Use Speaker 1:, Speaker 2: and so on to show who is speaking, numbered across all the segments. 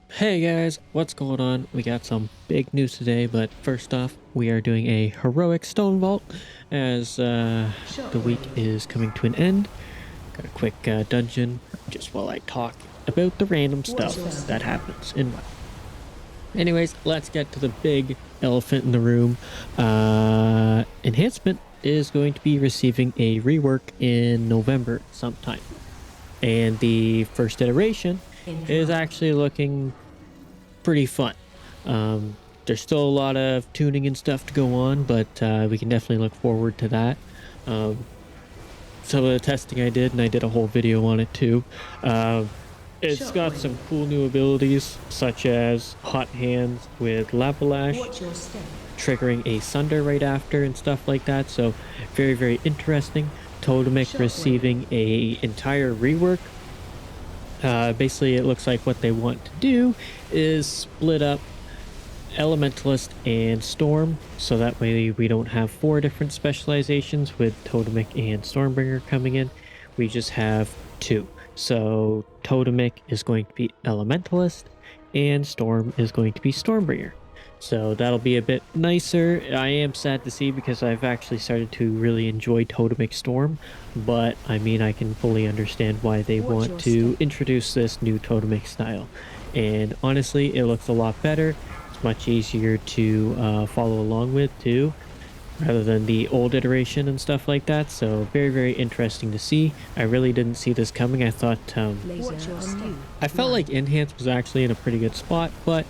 Speaker 1: Hey guys, what's going on? We got some big news today, but first off, we are doing a heroic Stonevault as the week is coming to an end. Got a quick dungeon just while I talk about the random stuff that happens in WoW. Anyways, let's get to the big elephant in the room. Enhancement is going to be receiving a rework in November sometime, and the first iteration is actually looking pretty fun. There's still a lot of tuning and stuff to go on, but we can definitely look forward to that. Um, some of the testing I did, and I did a whole video on it too. It's got some cool new abilities, such as Hot Hands with Lavalash, triggering a Sunder right after, and stuff like that. So very, very interesting. Totemic receiving a entire rework. Basically, it looks like what they want to do is split up Elementalist and Storm, so that way we don't have 4 different specializations with Totemic and Stormbringer coming in. We just have 2. So Totemic is going to be Elementalist, and Storm is going to be Stormbringer. So that'll be a bit nicer. I am sad to see because I've actually started to really enjoy Totemic Storm, but I mean, I can fully understand why they want to introduce this new Totemic style. And honestly, it looks a lot better. It's much easier to follow along with too, rather than the old iteration and stuff like that. So very, very interesting to see. I really didn't see this coming. I thought, I felt like Enhance was actually in a pretty good spot, but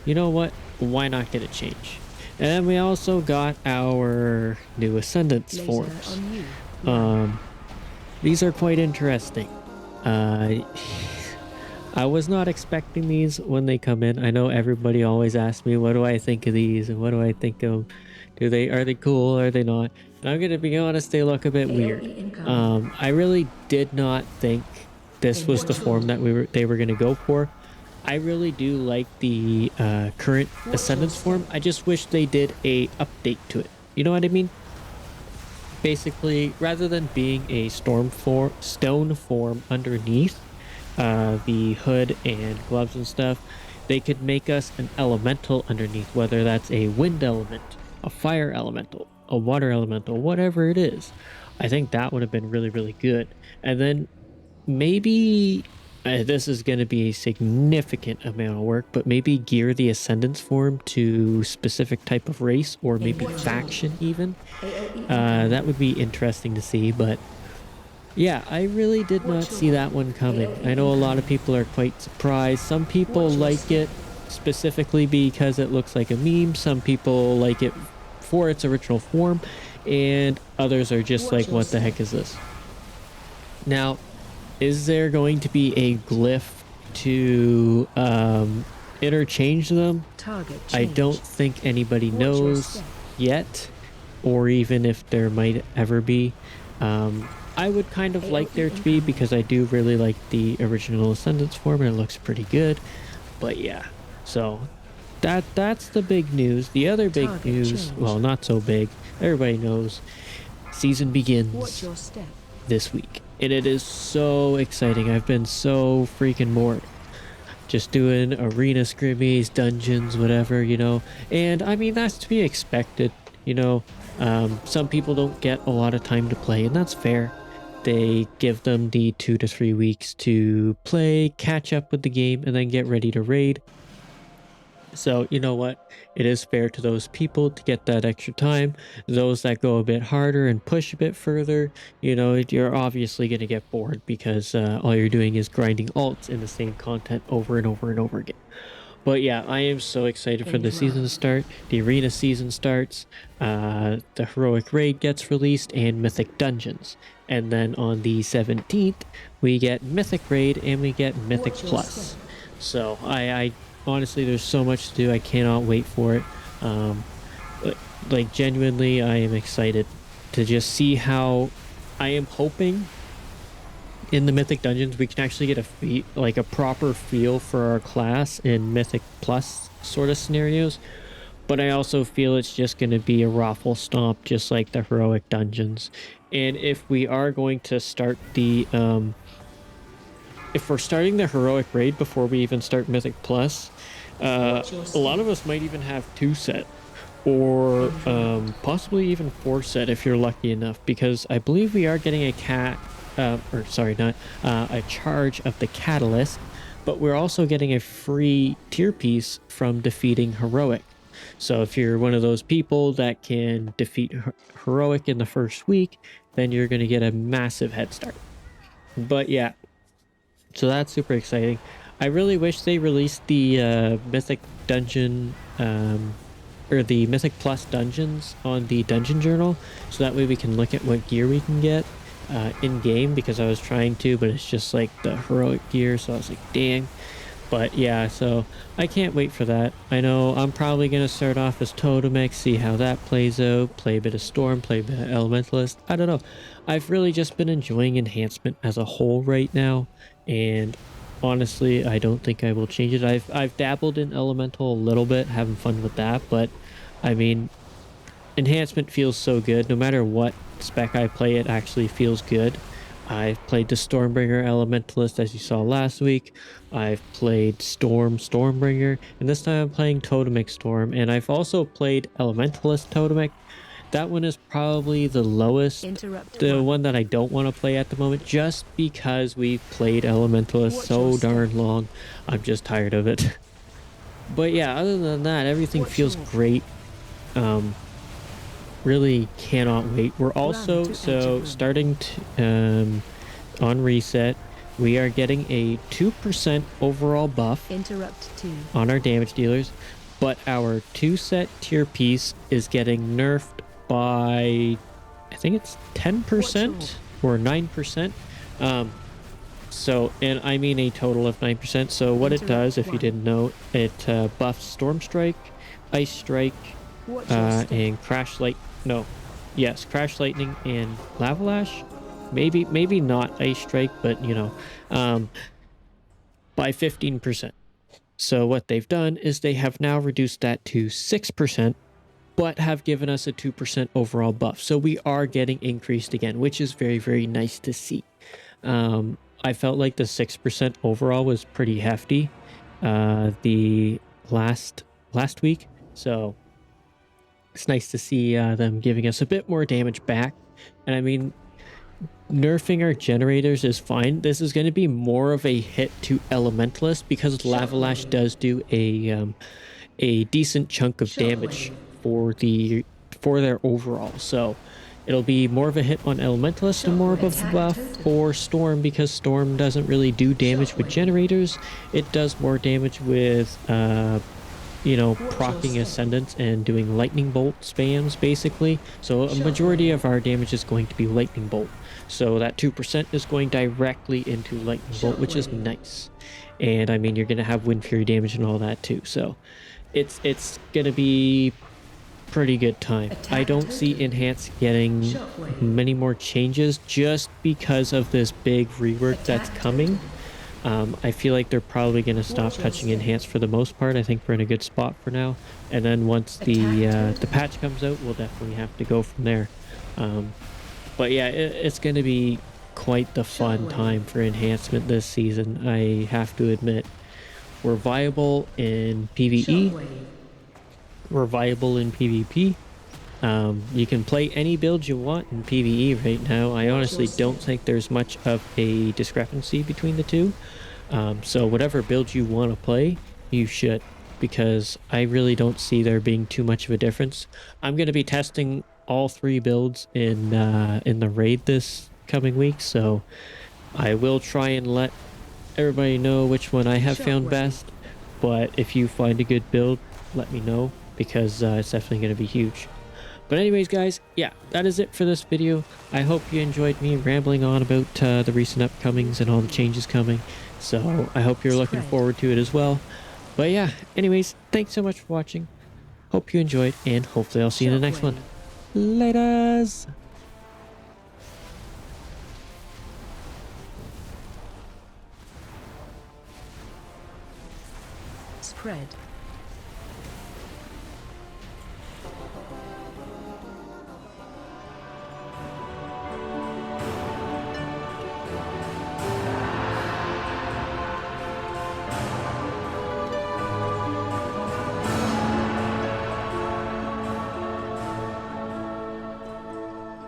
Speaker 1: you know what? Why not get a change? And then we also got our new Ascendance Forms. These are quite interesting. I was not expecting these when they come in. I know everybody always asks me, what do I think of these? And what do I think of? Are they cool? Are they not? And I'm gonna be honest, they look a bit weird. I really did not think this was the form that they were gonna go for. I really do like the current Ascendance form. I just wish they did a update to it. You know what I mean? Basically, rather than being a stone form underneath the hood and gloves and stuff, they could make us an elemental underneath, whether that's a wind element, a fire elemental, a water elemental, whatever it is. I think that would have been really, really good. And then maybe this is going to be a significant amount of work, but maybe gear the Ascendance form to specific type of race or maybe faction even. That would be interesting to see, but yeah, I really did not see that one coming. I know a lot of people are quite surprised. Some people like it specifically because it looks like a meme. Some people like it for its original form, and others are just like, what the heck is this? Now, is there going to be a glyph to interchange them? I don't think anybody knows yet, or even if there might ever be. I would kind of like there to be, because I do really like the original Ascendance form and it looks pretty good. But yeah, so that's the big news. The other big news, well, not so big, everybody knows, season begins this week. And it is so exciting. I've been so freaking bored. Just doing arena scrimmies, dungeons, whatever, you know. And I mean, that's to be expected, you know. Some people don't get a lot of time to play, and that's fair. They give them the 2 to 3 weeks to play, catch up with the game, and then get ready to raid. So, you know what? It is fair to those people to get that extra time. Those that go a bit harder and push a bit further, you know, you're obviously going to get bored because all you're doing is grinding alts in the same content over and over and over again. But yeah, I am so excited for the season to start. The arena season starts, the heroic raid gets released, and mythic dungeons. And then on the 17th, we get mythic raid and we get mythic plus. So I honestly, there's so much to do. I cannot wait for it. Like genuinely, I am excited to just see how. I am hoping in the mythic dungeons we can actually get a proper feel for our class in mythic plus sort of scenarios. But I also feel it's just going to be a raffle stomp, just like the heroic dungeons. And if we are going to start the if we're starting the heroic raid before we even start Mythic Plus, a lot of us might even have 2 set or possibly even 4 set if you're lucky enough, because I believe we are getting a or sorry, not a charge of the catalyst, but we're also getting a free tier piece from defeating heroic. So if you're one of those people that can defeat heroic in the first week, then you're going to get a massive head start. But yeah, so that's super exciting. I really wish they released the Mythic Dungeon or the Mythic Plus dungeons on the Dungeon Journal, so that way we can look at what gear we can get in game, because I was trying to, but it's just like the heroic gear, so I was like, dang. But yeah, so I can't wait for that. I know I'm probably going to start off as Totemex, see how that plays out, play a bit of Storm, play a bit of Elementalist. I don't know. I've really just been enjoying Enhancement as a whole right now, and honestly, I don't think I will change it. I've dabbled in Elemental a little bit, having fun with that, but I mean, Enhancement feels so good. No matter what spec I play, it actually feels good. I've played the Stormbringer Elementalist, as you saw last week. I've played Stormbringer, and this time I'm playing Totemic Storm, and I've also played Elementalist Totemic. That one is probably the lowest, the one that I don't want to play at the moment, just because we've played Elementalist so darn long. I'm just tired of it. But yeah, other than that, everything feels great. Really cannot wait. We're also starting to, on reset, we are getting a 2% overall buff on our damage dealers, but our 2 set tier piece is getting nerfed by, I think it's 10% or 9%. So, and I mean a total of 9%. So what it does, if you didn't know, it buffs Storm Strike, Ice Strike, and Crash Light. No, yes, Crash Lightning and Lava Lash. Maybe not Ice Strike, but you know, by 15%. So what they've done is they have now reduced that to 6%, but have given us a 2% overall buff. So we are getting increased again, which is very, very nice to see. I felt like the 6% overall was pretty hefty the last week. So it's nice to see them giving us a bit more damage back. And I mean, nerfing our generators is fine. This is going to be more of a hit to Elementalist, because Lava Lash does do a decent chunk of damage for their overall. So it'll be more of a hit on Elementalist and more of a buff for Storm, because Storm doesn't really do damage with generators. It does more damage with you know, proccing Ascendance and doing Lightning Bolt spams, basically. So a majority of our damage is going to be Lightning Bolt. So that 2% is going directly into Lightning Bolt, which is nice. And I mean, you're going to have Wind Fury damage and all that too. So it's going to be pretty good time. I don't see Enhance getting many more changes just because of this big rework that's coming. I feel like they're probably going to stop touching Enhance for the most part. I think we're in a good spot for now. And then once the patch comes out, we'll definitely have to go from there. But yeah, it's going to be quite the fun time for Enhancement this season, I have to admit. We're viable in PvE. We're viable in PvP. You can play any build you want in PvE right now. I honestly don't think there's much of a discrepancy between the two. So whatever build you want to play, you should, because I really don't see there being too much of a difference. I'm going to be testing all 3 builds in the raid this coming week, so I will try and let everybody know which one I have found best. But if you find a good build, let me know, because it's definitely going to be huge. But anyways, guys, yeah, that is it for this video. I hope you enjoyed me rambling on about the recent upcomings and all the changes coming. So I hope you're looking forward to it as well. But yeah, anyways, thanks so much for watching. Hope you enjoyed, and hopefully I'll see you in the next one. Laters!
Speaker 2: Spread.